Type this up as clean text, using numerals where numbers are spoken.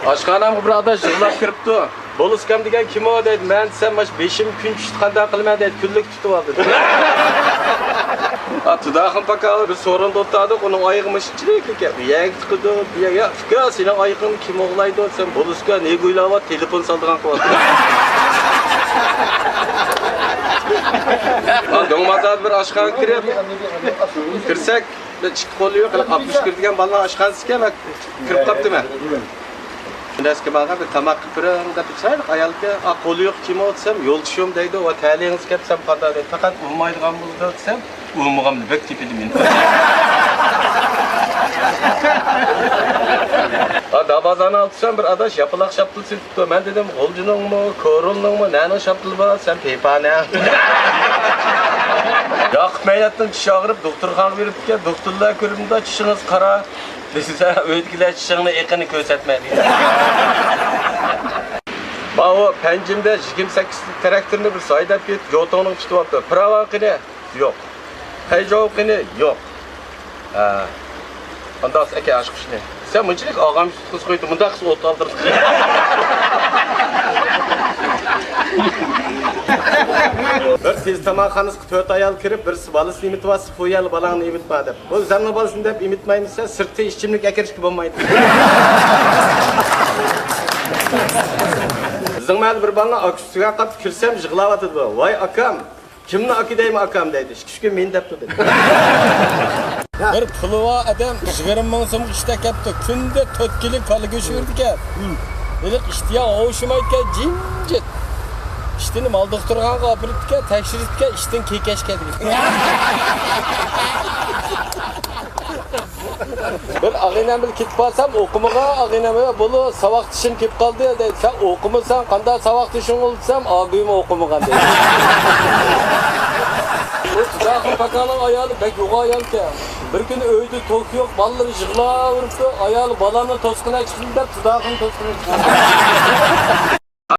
Aşkanam bir adaş yığılap kiripti. Bol iskam degan kim o deydi. Men desem baş 5 kun tutqanda qilma deydi. Kunlik tutib oldi. Tudağın paka bir sorun o'tadi. Uning oyog'i shunchalik ekan. Yang chiqdi. Ya, "Uka, sening oyog'ing kim o'g'laydi?" desam, "Bol iskam ne o'ylab telefon soldigan qilyapti." Do'ngmazad bir oshxona kirib, kirsak, chiqib qo'li yo'q, 60 kirdigan bolalar oshxonasi ekan, kirib qolibdimi? Eski bana bir tamak kıpırın da bir çaylık ayalga qo'li yo'q kim o'tsam yo'ldoshim deydi va ta'lingiz ketsam qada deydi. Faqat umaydigan bo'ldi desam, umumagamni bek tepidim men. Dabazani alsam bir adaş yapılaq şaptıl siltdi. Men dedim, "Olcuningmi, ko'rulningmi, nani şaptıl bor, sen pepana." Yo'q, maylatdan tish og'rib doktorxonaga berib kelgan. Doktorlar ko'rimda tishingiz qara. Desa, o'ydikilar tishingni eqini ko'rsatmaydi. Bavo penjimde 28 traktörünü bir saydap git, jotonun tutup prava qini yo'q. Heyjov qini yo'q. Ondan aka aşkışni. Sen bunchalik og'am qiz qo'ydi, bunda qiz o't oldirdi. Bir tez tamoqxonasiga 4 ayol kirib, birisi bolasini imityapti, qo'yal balangni imitma deb. Bu zamon bolasini deb imitmaymiz, sirtda ichimlik akirishga bo'lmaydi. Bizning mal bir balani akustiga qolib kirsam yig'layotdi bu. "Voy akam, kimni aki deymi akam" deydi. "Ishki men debdi" dedi. Bir puli bor odam 20 ming so'm ishda ketdi. Kunda 4 kilo kali go'sht berdi-kan. Dedik, ishtiya o'shimaydi-kan, jimjit. İştini mal doktorxonaga olib boribdi-kan, tekshiribdi-kan, ishdan kekash keldi. Bir ag'inam bil ketib qolsam, o'qimagan ag'inam bo'li savoq tishim kelib qoldi dedi. Sen o'qimasan, qanday savoq tishing oldi desam, og'im o'qimagan dedi. O tudağın pakaның ayağını bek yoğa ayağım. Bir gün öydü tok yok, balları yığıla vuruptu, ayağını balanın toskuna çıktı da tudağın toskuna çıktı.